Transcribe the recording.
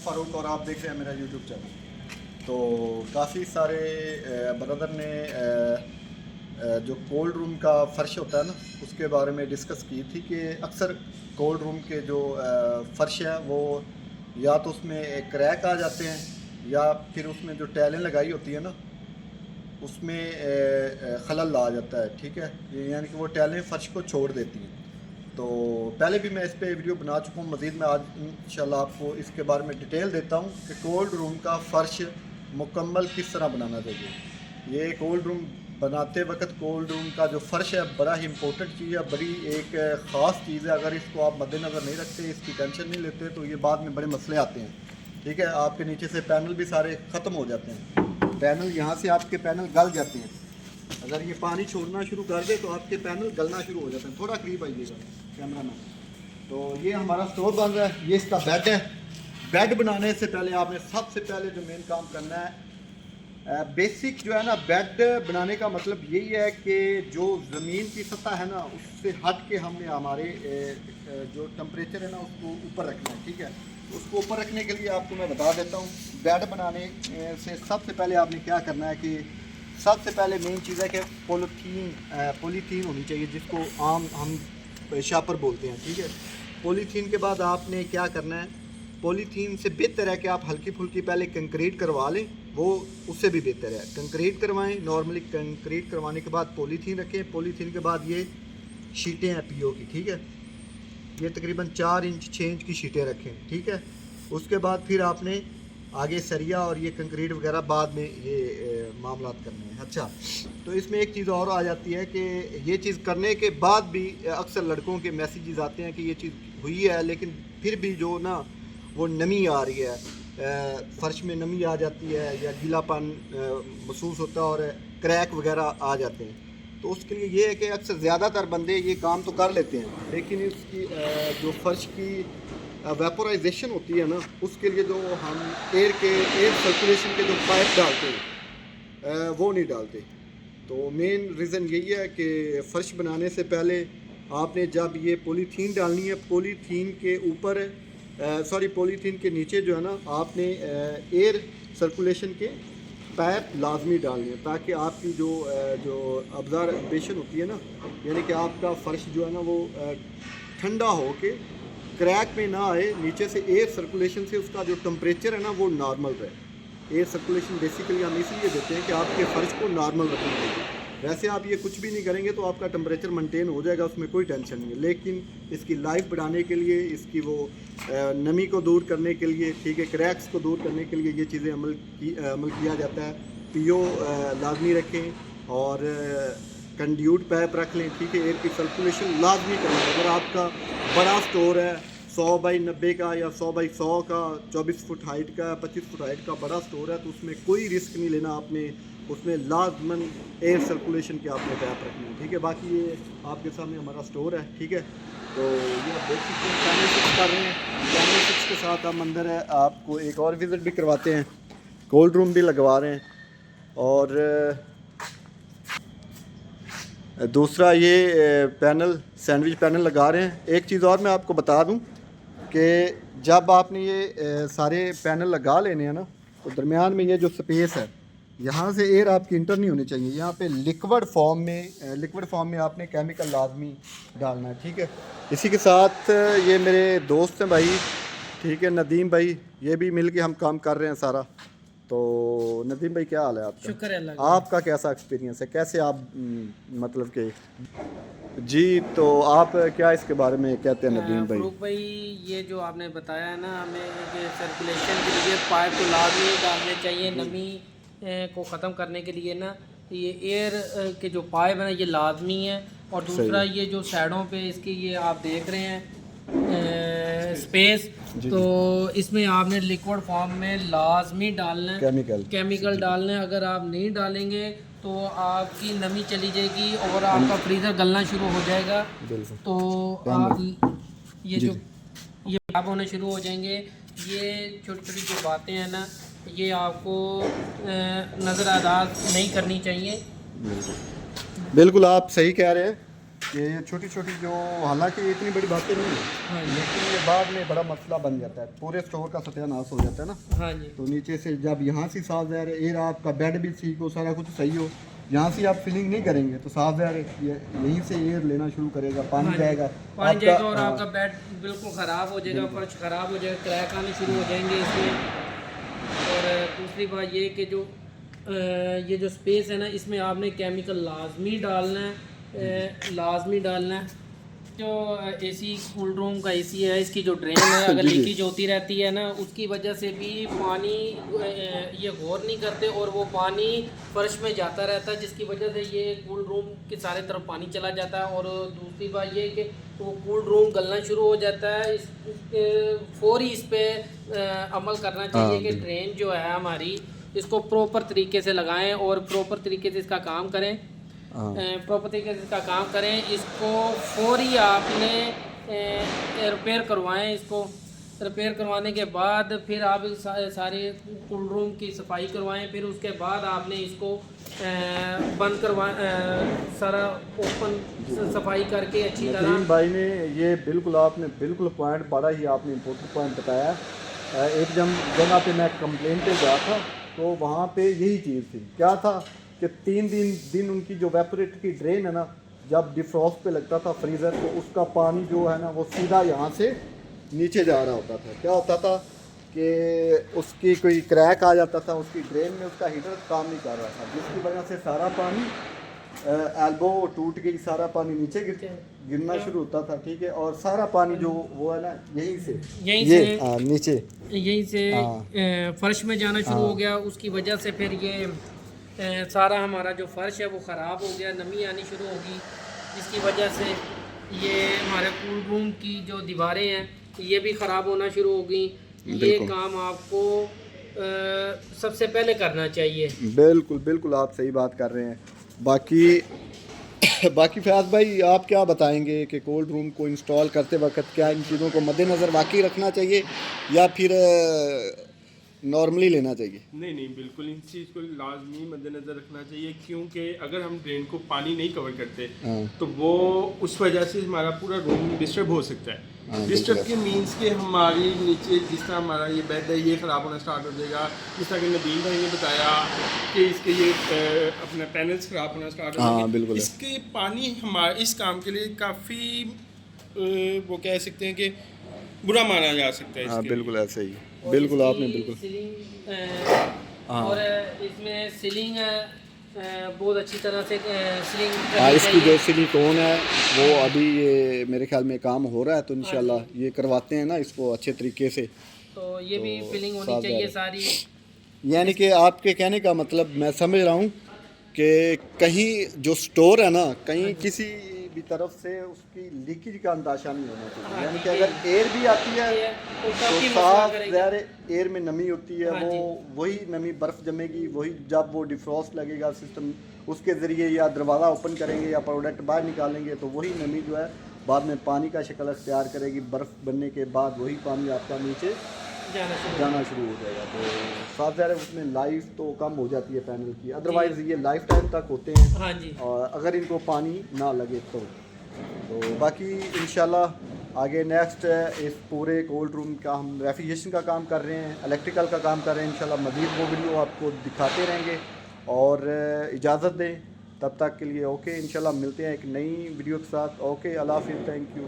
फ़ारूक और आप देख रहे हैं मेरा यूट्यूब चैनल। तो काफ़ी सारे ब्रदर ने जो कोल्ड रूम का फ़र्श होता है ना, उसके बारे में डिस्कस की थी कि अक्सर कोल्ड रूम के जो फ़र्श हैं वो या तो उसमें एक क्रैक आ जाते हैं या फिर उसमें जो टाइलें लगाई होती है ना उसमें खलल आ जाता है। ठीक है, यानी कि वो टाइलें फ़र्श को छोड़ देती हैं। तो पहले भी मैं इस पे वीडियो बना चुका हूँ, मज़ीद मैं आज इंशाल्लाह आपको इसके बारे में डिटेल देता हूँ कि कोल्ड रूम का फ़र्श मुकम्मल किस तरह बनाना चाहिए। ये कोल्ड रूम बनाते वक्त कोल्ड रूम का जो फ़र्श है बड़ा ही इम्पोर्टेंट चीज़ है, बड़ी एक ख़ास चीज़ है। अगर इसको आप मद्देनज़र नहीं रखते, इसकी टेंशन नहीं लेते तो ये बाद में बड़े मसले आते हैं। ठीक है, आपके नीचे से पैनल भी सारे ख़त्म हो जाते हैं, पैनल यहाँ से आपके पैनल गल जाते हैं। अगर ये पानी छोड़ना शुरू कर दे तो आपके पैनल गलना शुरू हो जाते हैं। थोड़ा करीब आइएगा कैमरा मैन। तो ये हमारा स्टोर बन रहा है, ये इसका बेड है। बेड बनाने से पहले आपने सबसे पहले जो मेन काम करना है, बेसिक जो है ना, बेड बनाने का मतलब यही है कि जो ज़मीन की सतह है ना उससे हट के हमने हमारे जो टेम्परेचर है ना उसको ऊपर रखना है। ठीक है, उसको ऊपर रखने के लिए आपको मैं बता देता हूँ। बेड बनाने से सबसे पहले आपने क्या करना है कि सबसे पहले मेन चीज़ है कि पॉलीथीन होनी चाहिए, जिसको आम हम शापर बोलते हैं। ठीक है, पॉलीथीन के बाद आपने क्या करना है, पॉलीथीन से बेहतर है कि आप हल्की फुल्की पहले कंक्रीट करवा लें, वो उससे भी बेहतर है। कंक्रीट करवाएं, नॉर्मली कंक्रीट करवाने के बाद पॉलीथीन रखें। पॉलीथीन के बाद ये शीटें हैं पीओ की। ठीक है, ये तकरीबन 4 इंच 6 इंच की शीटें रखें। ठीक है, उसके बाद फिर आपने आगे सरिया और ये कंक्रीट वगैरह बाद में ये मामला करने हैं। अच्छा, तो इसमें एक चीज़ और आ जाती है कि ये चीज़ करने के बाद भी अक्सर लड़कों के मैसेजेस आते हैं कि ये चीज़ हुई है लेकिन फिर भी जो ना वो नमी आ रही है, फ़र्श में नमी आ जाती है या गीलापन महसूस होता है और क्रैक वगैरह आ जाते हैं। तो उसके लिए ये है कि अक्सर ज़्यादातर बंदे ये काम तो कर लेते हैं लेकिन इसकी जो फ़र्श की वेपोराइजेशन होती है ना, उसके लिए जो हम एयर सर्कुलेशन के जो पाइप डालते हैं वो नहीं डालते। तो मेन रीज़न यही है कि फ़र्श बनाने से पहले आपने जब ये पॉलीथीन डालनी है, पॉलीथीन के ऊपर पॉलीथीन के नीचे जो है ना आपने एयर सर्कुलेशन के पाइप लाजमी डालनी है, ताकि आपकी जो ऑब्जर्वेशन होती है ना, यानी कि आपका फ़र्श जो है ना वो ठंडा हो के क्रैक में ना आए, नीचे से एयर सर्कुलेशन से उसका जो टेम्परेचर है ना वो नॉर्मल रहे। एयर सर्कुलेशन बेसिकली हम इसलिए देते हैं कि आपके फ़र्श को नॉर्मल रखना चाहिए। वैसे आप ये कुछ भी नहीं करेंगे तो आपका टेम्परेचर मेंटेन हो जाएगा, उसमें कोई टेंशन नहीं है। लेकिन इसकी लाइफ बढ़ाने के लिए, इसकी वो नमी को दूर करने के लिए, ठीक है, क्रैक्स को दूर करने के लिए ये चीज़ें अमल किया जाता है। पीओ लाजमी रखें और कंड्यूट पाइप रख लें। ठीक है, एयर की सर्कुलेशन लाजमी करें। अगर आपका बड़ा स्टोर है 100 बाई 90 का या 100 बाई 100 का, 24 फुट हाइट का, 25 फुट हाइट का बड़ा स्टोर है, तो उसमें कोई रिस्क नहीं लेना आपने, उसमें लाजमन एयर सर्कुलेशन के आपने पाइप रखना है। ठीक है, बाकी ये आपके सामने हमारा स्टोर है। ठीक है, तो ये आप देख सकते हैं कैमरे 6 कर रहे हैं। कैमरे 6 के साथ हम अंदर है, आपको एक और विज़िट भी करवाते हैं, कोल्ड रूम भी लगवा रहे हैं। और दूसरा ये पैनल, सैंडविच पैनल लगा रहे हैं। एक चीज़ और मैं आपको बता दूं कि जब आपने ये सारे पैनल लगा लेने हैं ना, तो दरमियान में ये जो स्पेस है, यहाँ से एयर आपकी इंटर नहीं होनी चाहिए। यहाँ पे लिक्विड फॉर्म में आपने केमिकल लाजमी डालना है। ठीक है, इसी के साथ ये मेरे दोस्त हैं भाई, ठीक है, नदीम भाई, ये भी मिल के हम काम कर रहे हैं सारा। तो नदीम भाई क्या हाल है आपका? शुक्र है अल्लाह का। आपका कैसा एक्सपीरियंस है, कैसे आप मतलब कि जी, तो आप क्या इसके बारे में कहते हैं नदीम भाई? फ़ारूक भाई, ये जो आपने बताया है ना, हमें ये सर्कुलेशन के लिए पाइप तो लाजमी डालने चाहिए। नमी को ख़त्म करने के लिए ना ये एयर के जो पाइप है ना ये लाजमी है। और दूसरा ये जो साइडों पे इसकी ये आप देख रहे हैं स्पेस, तो इसमें आपने लिक्विड फॉर्म में लाजमी डालना है, केमिकल डालना है। अगर आप नहीं डालेंगे तो आपकी नमी चली जाएगी और आपका फ्रीज़र गलना शुरू हो जाएगा। तो आप ये जो ये खराब होने शुरू हो जाएंगे। ये छोटी छोटी जो बातें हैं ना, ये आपको नज़रअंदाज नहीं करनी चाहिए। बिल्कुल आप सही कह रहे हैं। कि ये छोटी छोटी जो, हालांकि ये इतनी बड़ी बातें नहीं है, हाँ जी। लेकिन ये बाद में बड़ा मसला बन जाता है, पूरे स्टोर का सत्यानाश हो जाता है ना। हाँ जी। तो नीचे से जब यहाँ से साफ ज़ाहिर है, एयर आपका बेड भी ठीक हो, सारा कुछ सही हो, यहाँ से आप फिलिंग नहीं करेंगे तो साफ ज़ाहिर है यहीं से एयर लेना शुरू करेगा, पानी हाँ जी। जाएगा, पानी जाएगा और हाँ, आपका बेड बिल्कुल ख़राब हो जाएगा, फर्श ख़राब हो जाएगा, क्रैक आने शुरू हो जाएंगे इसमें। और दूसरी बात ये कि जो ये जो स्पेस है ना, इसमें आपने केमिकल लाजमी डालना है, लाजमी डालना है। जो एसी कूल रूम का एसी है, इसकी जो ड्रेन है अगर जी, जी। लीकेज होती रहती है ना, उसकी वजह से भी पानी ये गौर नहीं करते और वो पानी फर्श में जाता रहता है, जिसकी वजह से ये कूल रूम के सारे तरफ पानी चला जाता है। और दूसरी बात ये कि वो कूल रूम गलना शुरू हो जाता है। फौरी इस पे अमल करना चाहिए कि ड्रेन जो है हमारी, इसको प्रॉपर तरीके से लगाएं और प्रॉपर तरीके से इसका काम करें। प्रॉपर तरीके से इसका काम करें, इसको फौरी आपने रिपेयर करवाएं। इसको रिपेयर करवाने के बाद फिर आप सारे कूल रूम की सफाई करवाएं, फिर उसके बाद आपने इसको बंद करवा सारा ओपन सफाई करके अच्छी तरह। नदीम भाई ने ये बिल्कुल, आपने बिल्कुल पॉइंट, बड़ा ही आपने इम्पोर्टेंट पॉइंट बताया। एक जगह पे मैं कंप्लेंट पे गया था, तो वहाँ पे यही चीज़ थी, क्या था कि 3 दिन उनकी जो वेपोरेटर की ड्रेन है ना, जब डिफ्रॉस्ट पे लगता था फ्रीज़र, तो उसका पानी जो है ना वो सीधा यहाँ से नीचे जा रहा होता था। क्या होता था कि उसकी कोई क्रैक आ जाता था उसकी ड्रेन में, उसका हीटर काम नहीं कर रहा था, जिसकी वजह से सारा पानी एल्बो टूट गई, सारा पानी नीचे गिरना शुरू होता था। ठीक है, और सारा पानी जो वो है ना यहीं से नीचे यहीं से फर्श में जाना शुरू हो गया। उसकी वजह से फिर ये सारा हमारा जो फर्श है वो ख़राब हो गया, नमी आनी शुरू होगी, जिसकी वजह से ये हमारे कूल रूम की जो दीवारें हैं ये भी ख़राब होना शुरू हो गई। ये काम आपको सबसे पहले करना चाहिए। बिल्कुल बिल्कुल, आप सही बात कर रहे हैं। बाकी फयाज भाई आप क्या बताएंगे कि कोल्ड रूम को इंस्टॉल करते वक्त क्या इन चीज़ों को मद्देनज़र वाकई रखना चाहिए या फिर नॉर्मली लेना चाहिए? नहीं, बिल्कुल इस चीज़ को लाजमी मद्देनज़र रखना चाहिए, क्योंकि अगर हम ड्रेन को पानी नहीं कवर करते तो वो उस वजह से हमारा पूरा रूम डिस्टर्ब हो सकता है। डिस्टर्ब के मीन्स के हमारी नीचे जिस तरह हमारा ये बेड है ये ख़राब होना स्टार्ट हो जाएगा, जिस तरह कि नदीम भाई ने बताया कि इसके ये अपने पैनल्स ख़राब होना स्टार्ट हो जाएंगे। इसके पानी हमारे इस काम के लिए काफ़ी वो कह सकते हैं कि बुरा माना जा सकता है। बिल्कुल ऐसे ही, बिल्कुल आपने बिल्कुल। और इसमें सीलिंग बहुत अच्छी तरह से सीलिंग इसकी जो सिलिकॉन है वो अभी ये मेरे ख्याल में काम हो रहा है, तो इंशाल्लाह ये करवाते हैं ना इसको अच्छे तरीके से, तो ये भी फिलिंग होनी चाहिए सारी। यानी कि आपके कहने का मतलब मैं समझ रहा हूँ कि कहीं जो स्टोर है ना, कहीं किसी भी तरफ से उसकी लीकेज का अंदाजा नहीं होना चाहिए। यानी कि अगर एयर भी आती है तो साफ ज़ाहिर एयर में नमी होती है, वो वही नमी बर्फ़ जमेगी, वही जब वो डिफ्रॉस्ट लगेगा सिस्टम उसके ज़रिए या दरवाज़ा ओपन करेंगे या प्रोडक्ट बाहर निकालेंगे, तो वही नमी जो है बाद में पानी का शक्ल अख्तियार करेगी। बर्फ़ बनने के बाद वही पानी आपका नीचे जाना शुरू हो जाएगा। तो साफ ज़ाहिर है उसमें लाइफ तो कम हो जाती है पैनल की, अदरवाइज़ ये लाइफ टाइम तक होते हैं। हाँ जी। और अगर इनको पानी ना लगे तो बाकी इंशाल्लाह आगे नेक्स्ट इस पूरे कोल्ड रूम का हम रेफ्रिजरेशन का काम कर रहे हैं, इलेक्ट्रिकल का काम कर रहे हैं। इंशाल्लाह मज़ीद वो वीडियो आपको दिखाते रहेंगे। और इजाज़त दें तब तक के लिए ओके, इंशाल्लाह मिलते हैं एक नई वीडियो के साथ। ओके, अल्लाह हाफ़िज़, थैंक यू।